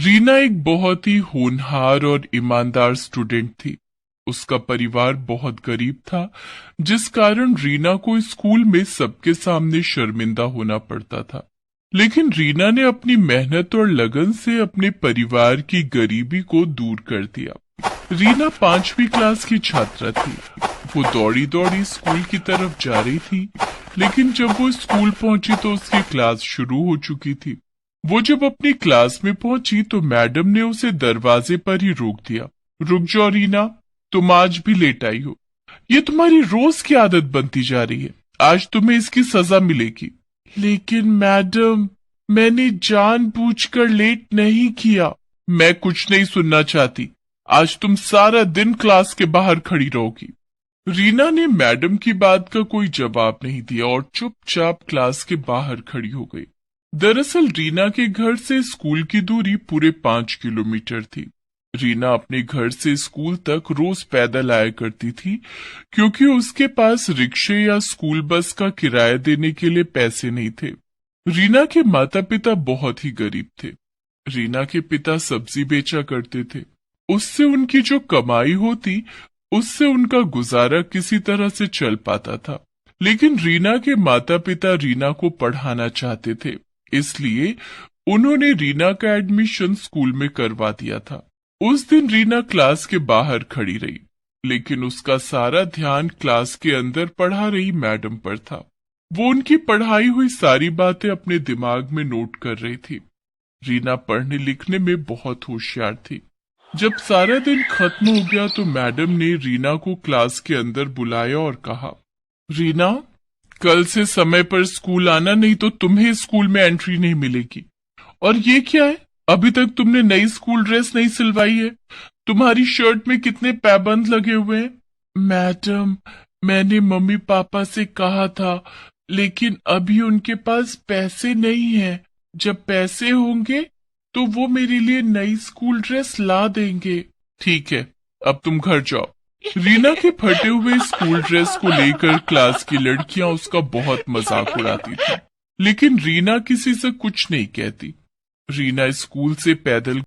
रीना एक बहुत ही होनहार और ईमानदार स्टूडेंट थी। उसका परिवार बहुत गरीब था, जिस कारण रीना को स्कूल में सबके सामने शर्मिंदा होना पड़ता था। लेकिन रीना ने अपनी मेहनत और लगन से अपने परिवार की गरीबी को दूर कर दिया। रीना 5वीं क्लास की छात्रा थी। वो दौड़ी दौड़ी स्कूल की तरफ जा रही थी, लेकिन जब वो स्कूल पहुंची तो उसकी क्लास शुरू हो चुकी थी। वो जब अपनी क्लास में पहुंची तो मैडम ने उसे दरवाजे पर ही रोक दिया। रुक जाओ रीना, तुम आज भी लेट आई हो। ये तुम्हारी रोज की आदत बनती जा रही है। आज तुम्हें इसकी सजा मिलेगी। लेकिन मैडम, मैंने जानबूझकर लेट नहीं किया। मैं कुछ नहीं सुनना चाहती। आज तुम सारा दिन क्लास के बाहर खड़ी रहोगी। रीना ने मैडम की बात का कोई जवाब नहीं दिया और चुपचाप क्लास के बाहर खड़ी हो गई। दरअसल रीना के घर से स्कूल की दूरी पूरे 5 किलोमीटर थी। रीना अपने घर से स्कूल तक रोज पैदल आया करती थी, क्योंकि उसके पास रिक्शे या स्कूल बस का किराया देने के लिए पैसे नहीं थे। रीना के माता पिता बहुत ही गरीब थे। रीना के पिता सब्जी बेचा करते थे। उससे उनकी जो कमाई होती, उससे उनका गुजारा किसी तरह से चल पाता था। लेकिन रीना के माता पिता रीना को पढ़ाना चाहते थे, इसलिए उन्होंने रीना का एडमिशन स्कूल में करवा दिया था। उस दिन रीना क्लास के बाहर खड़ी रही, लेकिन उसका सारा ध्यान क्लास के अंदर पढ़ा रही मैडम पर था। वो उनकी पढ़ाई हुई सारी बातें अपने दिमाग में नोट कर रही थी। रीना पढ़ने लिखने में बहुत होशियार थी। जब सारा दिन खत्म हो गया तो मैडम ने रीना को क्लास के अंदर बुलाया और कहा, रीना, कल से समय पर स्कूल आना, नहीं तो तुम्हें स्कूल में एंट्री नहीं मिलेगी। और ये क्या है? अभी तक तुमने नई स्कूल ड्रेस नहीं सिलवाई है। तुम्हारी शर्ट में कितने पैबंद लगे हुए हैं? मैडम, मैंने मम्मी पापा से कहा था, लेकिन अभी उनके पास पैसे नहीं हैं। जब पैसे होंगे तो वो मेरे लिए नई स्कूल ड्रेस ला देंगे। ठीक है, अब तुम घर जाओ। रीना के फटे हुए स्कूल ड्रेस को लेकर क्लास की लड़कियां उसका बहुत मजाक उड़ाती थी, लेकिन रीना किसी से कुछ नहीं कहती। रीना स्कूल से पैदल